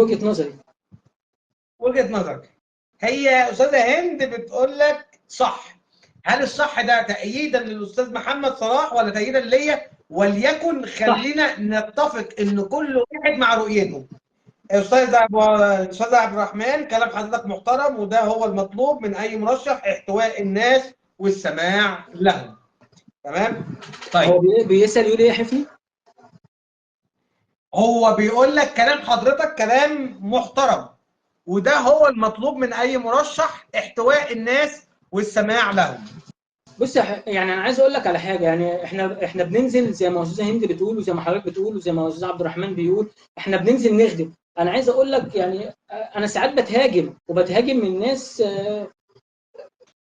وجهة نظري. وجهة نظرك. هي استاذه هند بتقول لك صح. هل الصح ده تأييدا للاستاذ محمد صلاح ولا تأييدا ليا؟ وليكن خلينا نتفق ان كل واحد مع رؤيته. استاذ عبد الرحمن، كلام حضرتك محترم، وده هو المطلوب من اي مرشح، احتواء الناس والسماع لهم. تمام؟ طيب هو بيسأل يقول ايه يا حفني؟ هو بيقول لك كلام حضرتك كلام محترم، وده هو المطلوب من اي مرشح، احتواء الناس والسماع لهم. بص يعني انا عايز اقول لك على حاجه، يعني احنا بننزل زي ما استاذه هند بتقول وزي ما حضرتك بتقول وزي ما استاذ عبد الرحمن بيقول، احنا بننزل نخدم. انا عايز اقول لك يعني انا ساعات بتهاجم وبتهاجم من ناس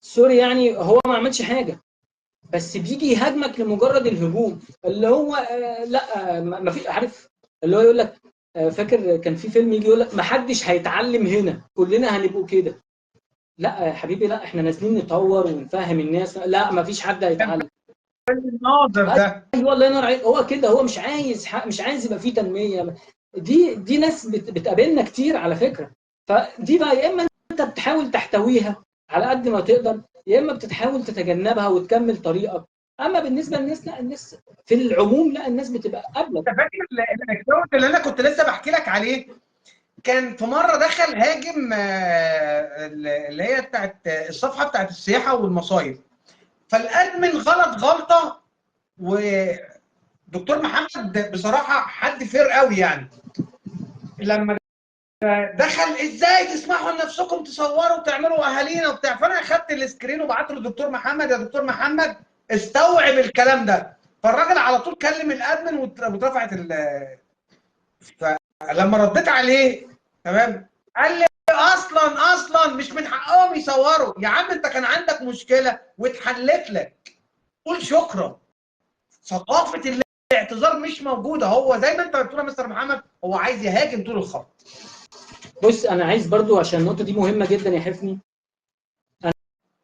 سوري، يعني هو ما عملش حاجه بس بيجي يهاجمك لمجرد الهجوم، اللي هو لا ما في عارف، اللي هو يقول لك فاكر كان في فيلم يجي يقول لك ما حدش هيتعلم هنا، كلنا هنبقوا كده. لا يا حبيبي، لا احنا نازلين نطور ونفهم الناس، لا ما فيش حد هيتعلم. الناظر ده. ايوه الله ينور عليك، هو كده، هو مش عايز مش عايز يبقى فيه تنميه. دي ناس بتقابلنا كتير على فكره. فدي بقى يا اما انت بتحاول تحتويها على قد ما تقدر، يا اما بتحاول تتجنبها وتكمل طريقك. اما بالنسبه للناس، لا الناس في العموم، لا الناس بتبقى قابله. انت فاكر الاكونت اللي انا كنت لسه بحكي لك عليه؟ كان في مره دخل هاجم اللي هي بتاعت الصفحه بتاعت السياحه والمصايف، فالادمن غلط غلطه، ودكتور محمد بصراحه حد فير قوي يعني، لما دخل ازاي تسمحوا لنفسكم تصوروا وتعملوا اهالينا وبتاع، فانا اخدت السكرين وبعته للدكتور محمد، يا دكتور محمد استوعب الكلام ده. فالراجل على طول كلم الادمن واترفعت فلما رديت عليه تمام، قال لي اصلا مش من حقهم يصوروا. يا عم انت كان عندك مشكله واتحلت لك، قول شكرا. ثقافه الاعتذار مش موجوده. هو زي ما انت بتقول يا مستر محمد، هو عايز يهاجم طول الخط. بص انا عايز برضو عشان النقطه دي مهمه جدا يا حفني.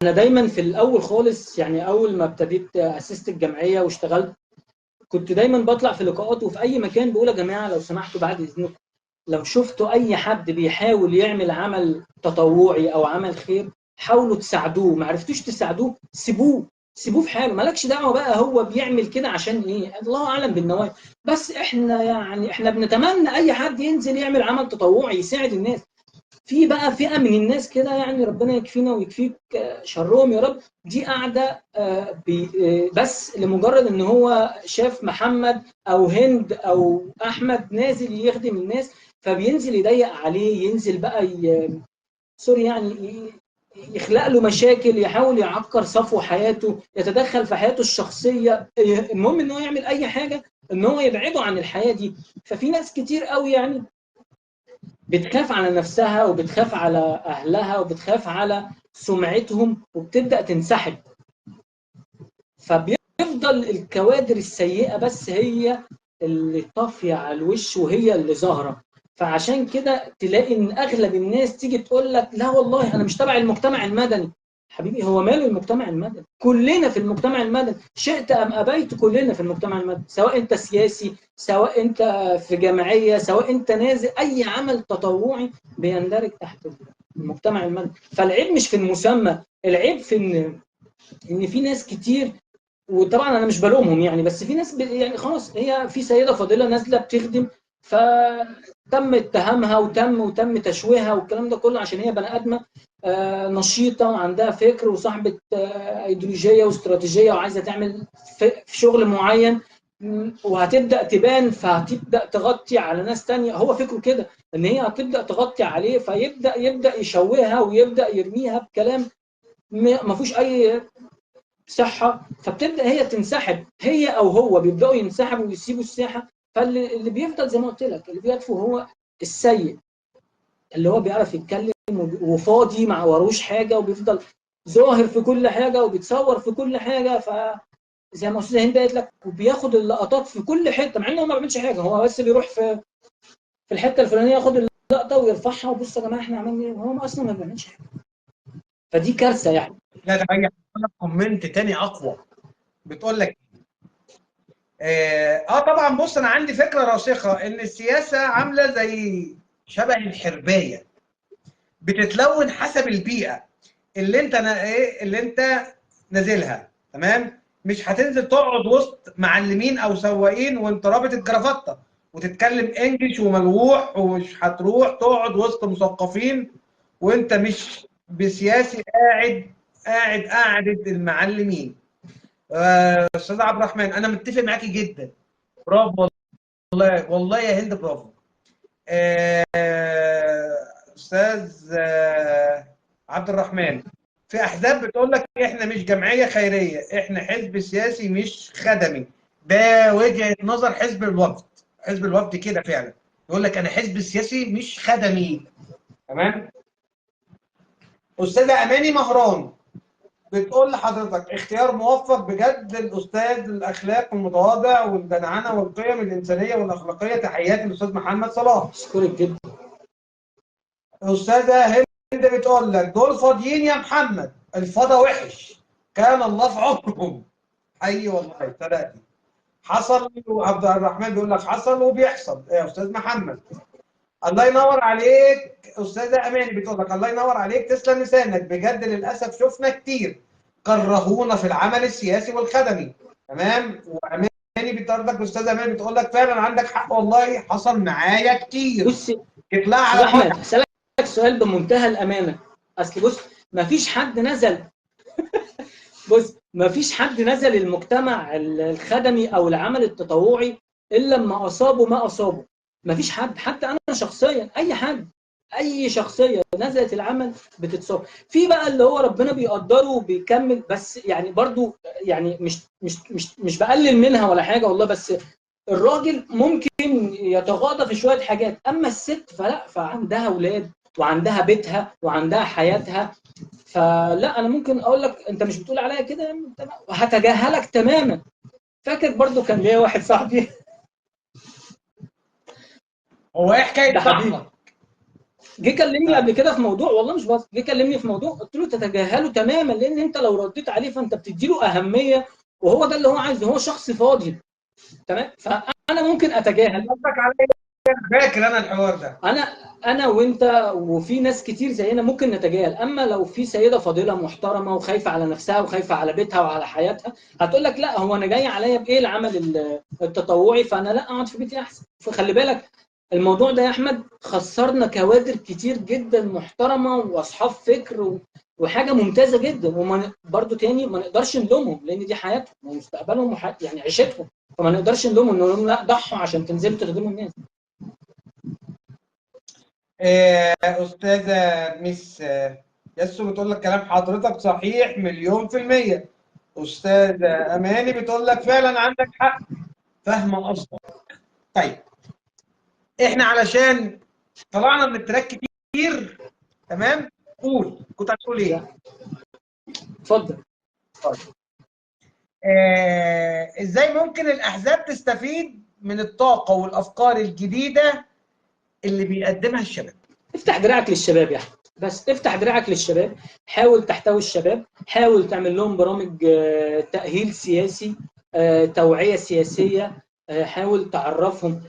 انا دايما في الاول خالص، يعني اول ما ابتديت اسست الجمعيه واشتغلت، كنت دايما بطلع في لقاءات وفي اي مكان بقول يا جماعه لو سمحتوا بعد اذنكم، لو شفتوا اي حد بيحاول يعمل عمل تطوعي او عمل خير، حاولوا تساعدوه. ما عرفتوش تساعدوه، سيبوه في حاله، مالكش دعوه بقى هو بيعمل كده عشان ايه، الله اعلم بالنوايا. بس احنا يعني احنا بنتمنى اي حد ينزل يعمل عمل تطوعي يساعد الناس. في بقى فئه من الناس كده، يعني ربنا يكفينا ويكفيك شرهم يا رب، دي قاعده بس لمجرد ان هو شاف محمد او هند او احمد نازل يخدم الناس، فبينزل يضيق عليه، ينزل بقى سوري يعني يخلق له مشاكل، يحاول يعكر صفو حياته، يتدخل في حياته الشخصيه، المهم ان هو يعمل اي حاجه ان هو يبعده عن الحياه دي. ففي ناس كتير قوي يعني بتخاف على نفسها وبتخاف على أهلها وبتخاف على سمعتهم وبتبدأ تنسحب، فبيفضل الكوادر السيئة بس هي اللي طافية على الوش وهي اللي ظاهرة. فعشان كده تلاقي ان اغلب الناس تيجي تقول لك لا والله انا مش تبع المجتمع المدني. حبيبي هو ماله المجتمع المدني؟ كلنا في المجتمع المدني، شئت ام ابيت كلنا في المجتمع المدني، سواء انت سياسي، سواء انت في جمعيه، سواء انت نازل اي عمل تطوعي بيندرج تحت المجتمع المدني. فالعيب مش في المسمى، العيب في ان في ناس كتير، وطبعا انا مش بلومهم يعني، بس في ناس يعني خلاص، هي في سيده فاضله نازله بتخدم، فتم اتهامها وتم تشويهها والكلام ده كله عشان هي بني ادمه نشيطه وعندها فكر وصاحبه ايديولوجيه واستراتيجيه وعايزه تعمل في شغل معين، وهتبدا تبان فهتبدا تغطي على ناس تانية. هو فكره كده ان هي هتبدا تغطي عليه، فيبدا يشوهها ويبدا يرميها بكلام ما فيهوش اي صحه، فبتبدا هي تنسحب، هي او هو بيبداوا ينسحبوا ويسيبوا الساحه. فاللي بيفضل زي ما قلت لك، اللي بيطفو هو السيء، اللي هو بيعرف يتكلم وفاضي ما وروش حاجه وبيفضل ظاهر في كل حاجه وبيتصور في كل حاجه. زي ما استاذ هند قالت لك، وبياخد اللقطات في كل حته مع انه هو ما بيعملش حاجه، هو بس بيروح في الحته الفلانيه ياخد اللقطه ويرفعها وبصوا يا جماعه احنا عملنا ايه، وهو اصلا ما بيعملش حاجه. فدي كارثه يعني. لا ده هي كومنت تاني اقوى، بتقول لك طبعا بص انا عندي فكره راسخه ان السياسه عامله زي شبه الحربايه، بتتلون حسب البيئه اللي انت نازلها. تمام؟ مش هتنزل تقعد وسط معلمين او سواقين وانت رابط الجرافطه وتتكلم انجلش وملوح، ومش هتروح تقعد وسط مثقفين وانت مش بسياسي قاعد قاعده المعلمين. استاذ عبد الرحمن انا متفق معاكي جدا، برافو والله، والله يا هند برافو. استاذ عبد الرحمن، في احزاب بتقول لك احنا مش جمعيه خيريه، احنا حزب سياسي مش خدمي. ده وجهه نظر حزب الوفد. حزب الوفد كده فعلا يقول لك انا حزب سياسي مش خدمي. تمام؟ استاذه اماني مهران بتقول لحضرتك اختيار موفق بجد الاستاذ الاخلاق المتواضع والجدعنه والقيم الانسانيه والاخلاقيه، تحياتي للاستاذ محمد صلاح. اشكرك جدا. استاذه هند بتقول لك دول فاضيين يا محمد، الفضا وحش، كان الله في عمرهم. حي والله صدقني. حصل، وعبد الرحمن بيقول لك حصل وبيحصل يا استاذ محمد. الله ينور عليك. استاذه اماني بتقول لك الله ينور عليك، تسلم لسانك بجد، للاسف شفنا كتير كرهونا في العمل السياسي والخدمي. تمام؟ واماني بتردك، استاذه اماني بتقول لك فعلا عندك حق والله، حصل معايا كتير. بص تطلع استاذ على احمد، الوجع. هسألك سؤال بمنتهى الامانه. اصل بص، ما فيش حد نزل بص ما فيش حد نزل المجتمع الخدمي او العمل التطوعي الا لما اصابه ما اصابه. ما فيش حد، حتى انا شخصيا، اي حد، اي شخصيه نزلت العمل بتتصاب. في بقى اللي هو ربنا بيقدره وبيكمل، بس يعني برضو يعني مش بقلل منها ولا حاجه والله، بس الراجل ممكن يتغاضى في شويه حاجات، اما الست فلا، فعندها اولاد وعندها بيتها وعندها حياتها. فلا، انا ممكن اقول لك انت مش بتقول عليا كده، هتجاهلك تماما. فاكر برضو كان ليا واحد صاحبي هو ايه حكايه ده حبيبي، صاحبك؟ جه كلمني قبل كده في موضوع، والله مش بس جه كلمني في موضوع، قلت له تتجاهله تماما، لان انت لو رديت عليه فانت بتدي له اهميه، وهو ده اللي هو عايزه، هو شخص فاضي. تمام؟ فانا ممكن اتجاهل. قصدك عليا؟ فاكر انا الحوار ده. انا وانت وفي ناس كتير زينا ممكن نتجاهل، اما لو في سيده فاضله محترمه وخايفه على نفسها وخايفه على بيتها وعلى حياتها، هتقول لك لا، هو انا جاي عليا بايه العمل التطوعي، فانا لا اقعد في بيتي احسن. فخلي بالك الموضوع ده يا احمد خسرنا كوادر كتير جدا محترمه واصحاب فكر وحاجه ممتازه جدا، برضو تاني ما نقدرش نلومهم، لان دي حياتهم ومستقبلهم يعني عيشتهم، فما نقدرش نلومهم، نقول لهم لا ضحوا عشان تنزلوا تخدموا الناس. أستاذة ميس ياسو بتقول لك كلام حضرتك صحيح مليون في المية. أستاذة أماني بتقول لك فعلا عندك حق، فاهمة قصدك. طيب، إحنا علشان طلعنا من التراك كتير، تمام؟ قول، كنت هتقول إيه؟ اتفضل. طيب. إزاي ممكن الأحزاب تستفيد من الطاقة والأفكار الجديدة اللي بيقدمها الشباب؟ افتح دراعك للشباب يا احمد، بس افتح دراعك للشباب، حاول تحتوي الشباب، حاول تعمل لهم برامج تأهيل سياسي، توعية سياسية، حاول تعرفهم،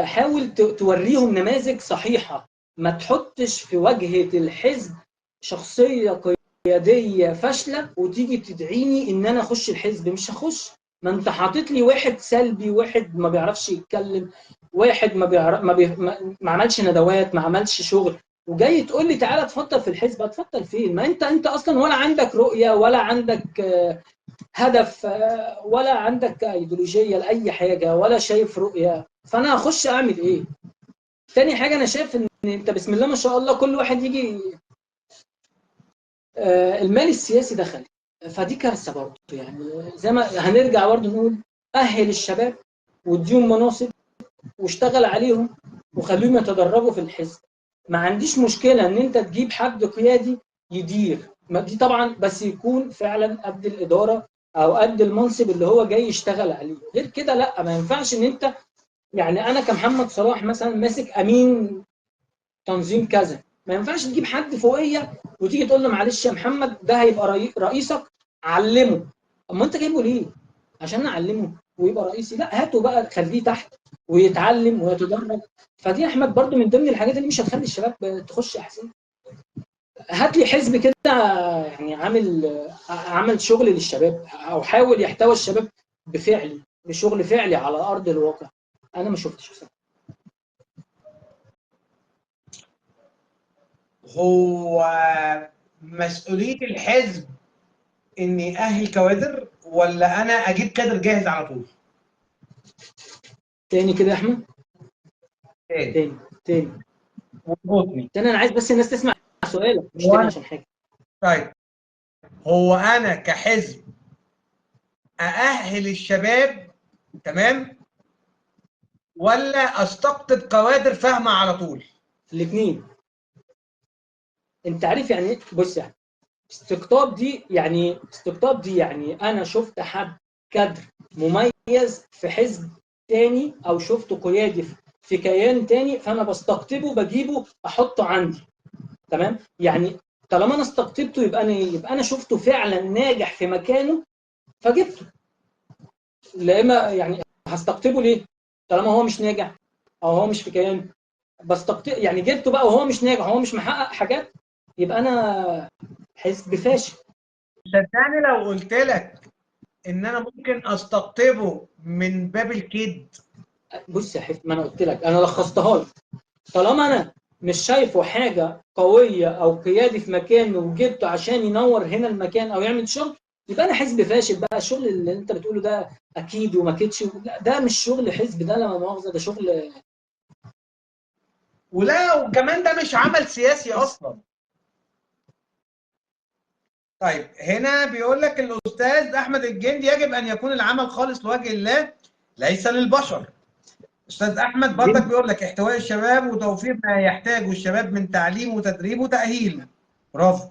حاول توريهم نماذج صحيحة. ما تحطش في واجهة الحزب شخصية قيادية فاشلة وتيجي تدعيني ان انا اخش الحزب. مش هخش، ما انت حاطط لي واحد سلبي، واحد ما بيعرفش يتكلم، واحد ما عملش ندوات، ما عملش شغل، وجاي تقول لي تعالى اتفضل في الحزب. اتفضل فين؟ ما انت اصلا ولا عندك رؤية، ولا عندك هدف، ولا عندك ايديولوجية لاي حاجة، ولا شايف رؤية، فانا هخش اعمل ايه؟ تاني حاجة انا شايف ان انت بسم الله ما شاء الله كل واحد يجي المال السياسي دخل، فدي كارثه برضه. يعني زي ما هنرجع برضه نقول اهل الشباب واديهم مناصب واشتغل عليهم وخليهم يتدربوا في الحزب. ما عنديش مشكله ان انت تجيب حد قيادي يدير، ما دي طبعا بس يكون فعلا قد الاداره او قد المنصب اللي هو جاي يشتغل عليه. غير كده لا، ما ينفعش ان انت، يعني انا كمحمد صلاح مثلا ماسك امين تنظيم كذا، ما ينفعش تجيب حد فوقيه وتيجي تقول له معلش يا محمد ده هيبقى رئيسك، علمه. اما انت جايبه ليه؟ عشان اعلمه ويبقى رئيسي؟ لا، هاته بقى خليه تحت ويتعلم ويتدرب. فدي يا احمد برضو من ضمن الحاجات اللي مش هتخلي الشباب تخش احسن. هات لي حزب كده يعني عمل شغل للشباب، او حاول يحتوي الشباب بفعلي، بشغل فعلي على ارض الواقع. انا ما شفتش بصراحه. هو مسؤولية الحزب اني يأهل كوادر، ولا انا اجيب كادر جاهز على طول؟ تاني كده يا احمد. تاني تاني. وضبطني. تاني، انا عايز بس الناس تسمع سؤالك، مش تاني وانا عشان حاجه. طيب، هو انا كحزب اأهل الشباب تمام، ولا استقطب كوادر فاهمة على طول؟ الاثنين. انت عارف يعني ايه؟ بص يعني استقطاب دي يعني انا شفت حد كادر مميز في حزب تاني، او شفته قيادي في كيان تاني، فانا بستقطبه بجيبه احطه عندي. تمام؟ يعني طالما انا استقطبته يبقى انا شفته فعلا ناجح في مكانه فجبته. لا، اما يعني هستقطبه ليه طالما هو مش ناجح او هو مش في كيان؟ بستقطب يعني جبته بقى وهو مش ناجح وهو مش محقق حاجات، يبقى انا حزب فاشل. صدقني لو قلت لك ان انا ممكن استقطبه من باب الكيد. بص يا حزب، ما انا قلت لك، انا لخصتها لك. طالما انا مش شايفه حاجه قويه او قيادي في مكان وجبته عشان ينور هنا المكان او يعمل شغل، يبقى انا حزب فاشل. بقى الشغل اللي انت بتقوله ده اكيد وما كدش، لا ده مش شغل حزب، ده لا مؤاخذه ده شغل. ولا وكمان ده مش عمل سياسي اصلا. طيب هنا بيقول لك الاستاذ احمد الجندي يجب ان يكون العمل خالص لوجه الله ليس للبشر. استاذ احمد برضك بيقول لك احتواء الشباب وتوفير ما يحتاجه الشباب من تعليم وتدريب وتاهيل. برافو.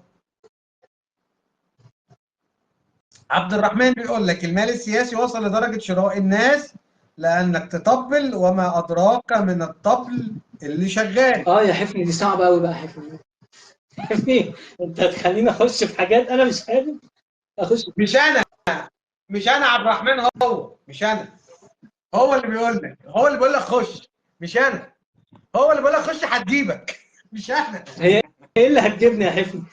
عبد الرحمن بيقول لك المال السياسي وصل لدرجه شراء الناس لانك تطبل، وما ادراك من الطبل اللي شغال. اه يا حفني، دي صعبه قوي بقى يا حفني. حفني، انت هتخليني اخش في حاجات انا مش حابب اخش. مش انا مش انا عبد الرحمن، هو مش انا، هو اللي بيقول لك، هو اللي بيقول لك خش، مش انا. هو اللي بيقول لك خش هتجيبك، مش انا. هي ايه اللي هتجيبني يا حفني؟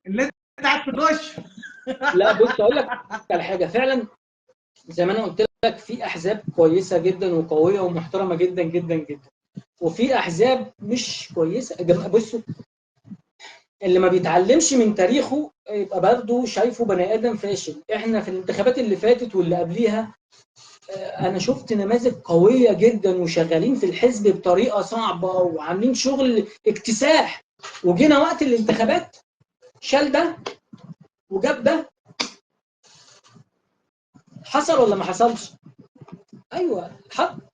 اللي انت عايز تخش. لا بص اقول لك على حاجه فعلا. زي ما انا قلت لك، في احزاب كويسه جدا وقويه ومحترمه جدا جدا جدا، وفي احزاب مش كويسه. بصوا، اللي ما بيتعلمش من تاريخه يبقى برضه شايفه بني ادم فاشل. احنا في الانتخابات اللي فاتت واللي قبليها انا شفت نماذج قويه جدا وشغالين في الحزب بطريقه صعبه وعاملين شغل اكتساح، وجينا وقت الانتخابات شال ده وجاب ده. حصل ولا ما حصلش؟ ايوه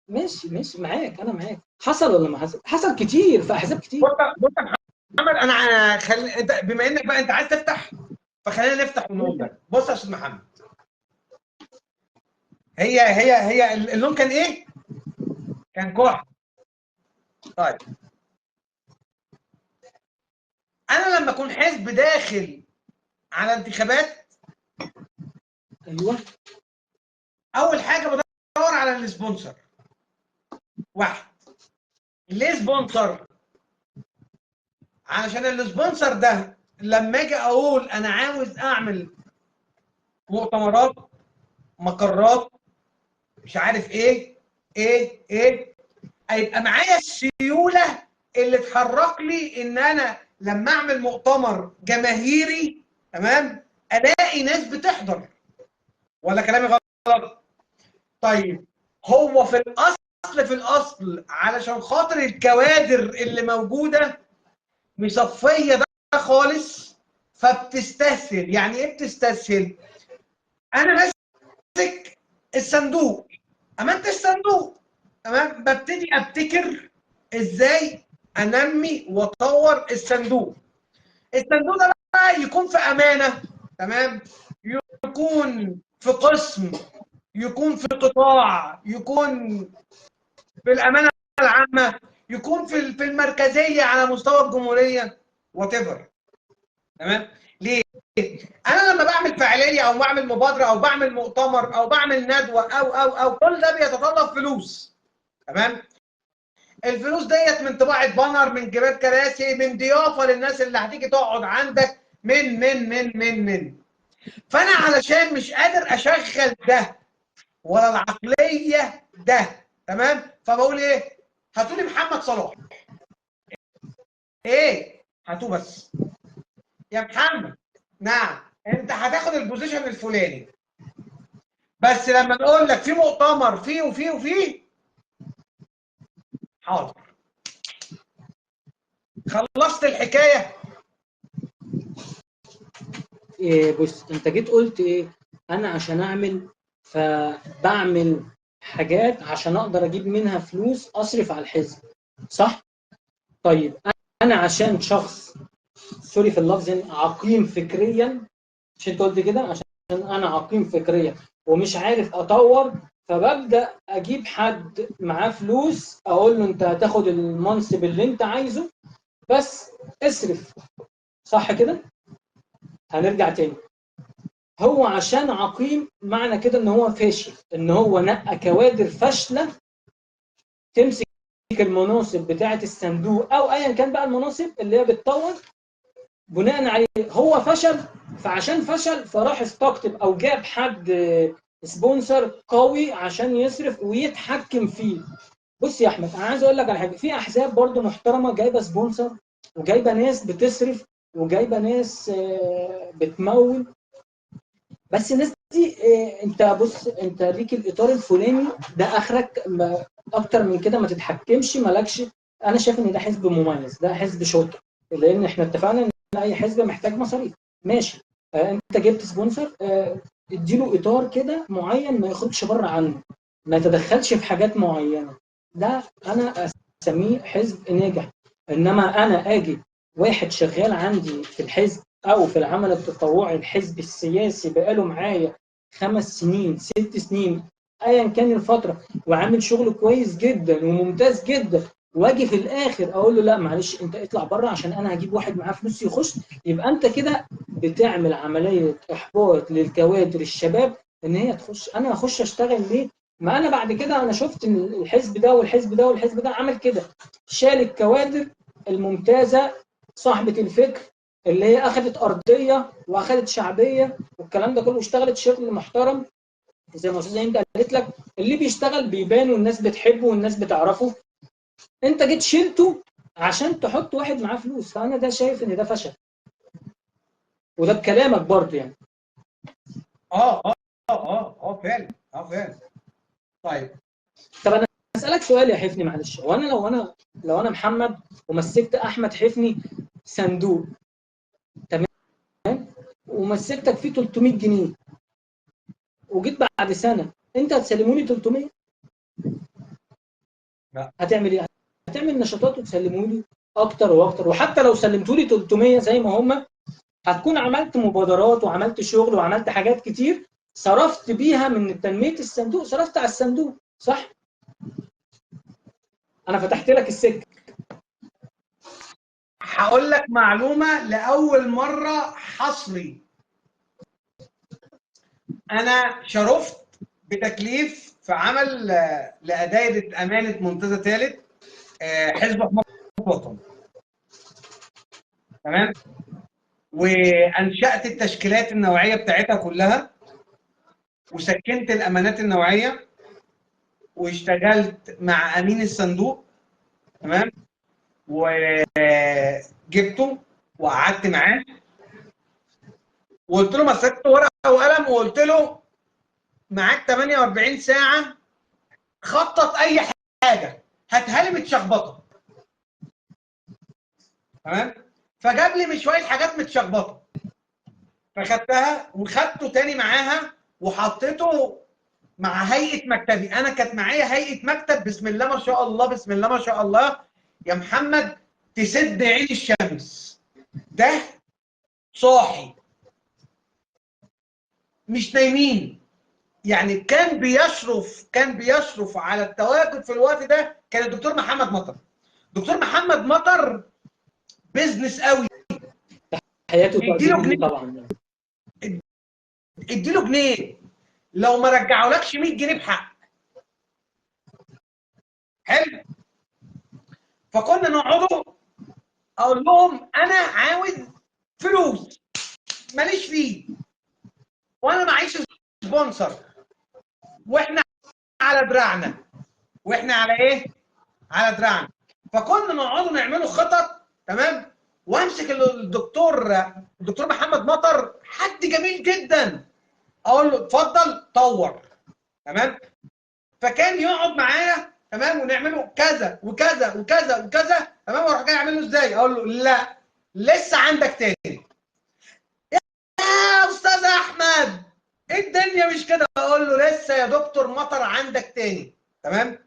ماشي ماشي معاك، انا معاك. حصل ولا ما حصل؟ حصل كتير في احزاب كتير. بص يا محمد، انا انت بما انك بقى انت عايز تفتح، فخلينا نفتح ونقول لك. بص يا استاذ محمد، هي اللون كان ايه؟ كان كحل. طيب انا لما اكون حزب داخل على انتخابات، ايوه. اول حاجه بدور على السبونسر. واحد، ليه سبونسر؟ علشان السبونسر ده لما اجي اقول انا عاوز اعمل مؤتمرات، مقرات، مش عارف ايه، هيبقى معايا السيوله اللي تحرك لي ان انا لما اعمل مؤتمر جماهيري تمام الاقي ناس بتحضر. ولا كلامي غلط؟ طيب هو في الاصل علشان خاطر الكوادر اللي موجوده مصفيه ده خالص، فبتستسهل. يعني ايه بتستسهل؟ انا ماسك الصندوق، امانه الصندوق تمام، ببتدي ابتكر ازاي انمي واطور الصندوق. الصندوق ده بقى يكون في امانه تمام، يكون في قسم، يكون في قطاع، يكون في الامانه العامه، يكون في المركزيه على مستوى الجمهوريه، وات ايفر. تمام. ليه؟ انا لما بعمل فعاليه او بعمل مبادره او بعمل مؤتمر او بعمل ندوه او كل ده بيتطلب فلوس. تمام؟ الفلوس ديت من طباعه بانر، من جبال كراسي، من ضيافه للناس اللي هتيجي تقعد عندك، من فانا علشان مش قادر اشغل ده ولا العقليه ده، تمام؟ فبقول ايه؟ هاتوا لي محمد صلاح. ايه؟ هاتوه بس. يا محمد، نعم، انت هتاخد البوزيشن الفلاني، بس لما نقول لك في مؤتمر فيه وفيه وفيه، حاضر. خلصت الحكايه. إيه بص، انت جيت قلت ايه؟ انا عشان اعمل، فبعمل حاجات عشان اقدر اجيب منها فلوس اصرف على الحزب، صح؟ طيب انا عشان شخص، سوري في اللفظ، عقيم فكريا، مش انت قلت كده؟ عشان انا عقيم فكريا ومش عارف اطور، فببدا اجيب حد معاه فلوس اقول له انت هتاخد المنصب اللي انت عايزه بس اصرف، صح كده؟ هنرجع تاني، هو عشان عقيم معنى كده ان هو فاشل، ان هو نقى كوادر فاشله تمسك المناصب بتاعه الصندوق او ايا كان بقى المناصب اللي هي بتطور، بناء عليه هو فشل، فعشان فشل فراح استقطب او جاب حد سبونسر قوي عشان يصرف ويتحكم فيه. بص يا احمد، انا عايز اقول لك على حاجه، في احزاب برضو محترمه جايبه سبونسر وجايبه ناس بتصرف وجايبه ناس بتمول، بس الناس دي انت بص، انت ليك الاطار الفلاني ده اخرك، اكتر من كده ما تتحكمش، مالكش. انا شايف ان ده حزب مميز، ده حزب شاطر، لان احنا اتفقنا ان اي حزب محتاج مصاريف، ماشي. انت جبت سبونسر، اديله اطار كده معين ما يخرجش بره عنه، ما يتدخلش في حاجات معينه، ده انا اسميه حزب ناجح. انما انا اجي واحد شغال عندي في الحزب او في العمل التطوعي الحزب السياسي بقاله معايا 5 سنين 6 سنين ايا كان الفتره، وعامل شغل كويس جدا وممتاز جدا، واجي في الاخر اقول له لا معلش انت اطلع بره عشان انا هجيب واحد معاه فلوس يخش، يبقى انت كده بتعمل عمليه احباط للكوادر الشباب ان هي تخش. انا هخش اشتغل ليه؟ ما انا بعد كده انا شفت ان الحزب ده والحزب ده والحزب ده عمل كده، شال الكوادر الممتازه صاحبه الفكر اللي هي اخذت ارضيه واخذت شعبيه والكلام ده كله، واشتغلت شغل محترم زي ما استاذه هند قالت لك، اللي بيشتغل بيبان والناس بتحبه والناس بتعرفه، انت جيت شلته عشان تحط واحد معاه فلوس، فانا ده شايف ان ده فشل، وده بكلامك برضه يعني. فعلا، فعلا. طيب، طب انا اسالك سؤال يا حفني معلش، هو انا لو انا محمد ومسكت احمد حفني صندوق، تمام، ومسكتك فيه 300 جنيه، وجيت بعد سنه انت هتسلموني 300؟ لا. هتعمل ايه؟ هتعمل نشاطات وتسلموا لي اكتر واكتر، وحتى لو سلمتوا لي 300 زي ما هم، هتكون عملت مبادرات وعملت شغل وعملت حاجات كتير صرفت بيها من تنميه الصندوق، صرفت على الصندوق، صح؟ انا فتحت لك السكه. هقول لك معلومه لاول مره حصري. انا شرفت بتكليف في عمل لدائره امانه منتزه ثالث حزب حماة الوطن، تمام؟ وانشات التشكيلات النوعيه بتاعتها كلها، وسكنت الامانات النوعيه، واشتغلت مع امين الصندوق، تمام؟ وجبته وقعدت معاه وقلت له، مسكت ورقه وقلم وقلت له معاك 48 ساعه، خطط اي حاجه هاتها لي متشخبطه، تمام؟ فجاب لي شويه حاجات متشخبطه، فخدتها وخدته تاني معاها وحطيته مع هيئه مكتبي. انا كانت معايا هيئه مكتب بسم الله ما شاء الله، بسم الله ما شاء الله يا محمد، تسد عين الشمس. ده صاحي، مش نايمين. يعني كان بيشرف على التواجد في الوقت ده كان الدكتور محمد مطر. دكتور محمد مطر بيزنس قوي، حياته اديله تعجبني جنيه، طبعا. اديله جنيه لو ما رجعولكش 100 جنيه بحق. حلو. فكنا نقعدوا اقول لهم انا عاوز فلوس ماليش فيه، وانا معيش سبونسر، واحنا على دراعنا، واحنا على ايه؟ على دراعنا. فكنا نقعدوا نعملوا خطط، تمام. وامسك الدكتور محمد مطر، حد جميل جدا، اقول له اتفضل طور، تمام. فكان يقعد معايا، تمام، ونعمله كذا وكذا وكذا وكذا، تمام. واروح جاي اعمل له ازاي؟ اقول له لا لسه عندك تاني يا استاذ احمد، الدنيا مش كده. اقول له لسه يا دكتور مطر عندك تاني، تمام.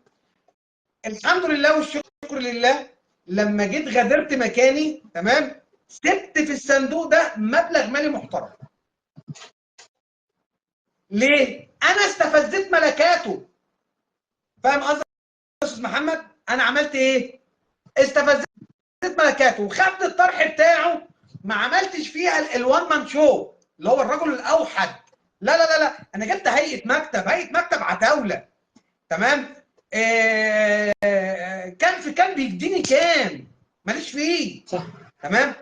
الحمد لله والشكر لله، لما جيت غادرت مكاني، تمام، سبت في الصندوق ده مبلغ مالي محترم. ليه؟ انا استفزت ملكاته. فاهم قصدي يا استاذ محمد؟ انا عملت ايه؟ استفزت ملكاته وخدت الطرح بتاعه، ما عملتش فيها الوان مان شو اللي هو الرجل الاوحد. لا لا لا لا، انا جبت هيئه مكتب عتاوله، تمام. كان بيديني كام؟ ماليش فيه. صح. تمام.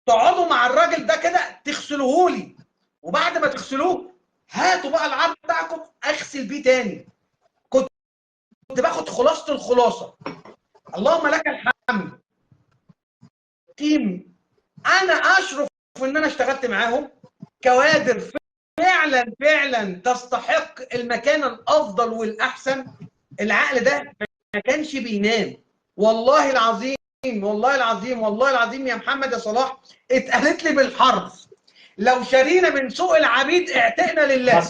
تقعدوا مع الراجل ده كده تغسلوه لي، وبعد ما تغسلوه هاتوا بقى العرض بتاعكم اغسل بيه تاني. كنت باخد خلاصه الخلاصه. اللهم لك الحمد. تيم انا اشرف ان انا اشتغلت معاهم كوادر فعلا فعلا تستحق المكان الافضل والاحسن. العقل ده ما كانش بينام، والله العظيم والله العظيم والله العظيم يا محمد يا صلاح، اتقالت لي بالحرف: لو شرينا من سوق العبيد اعتقنا لله.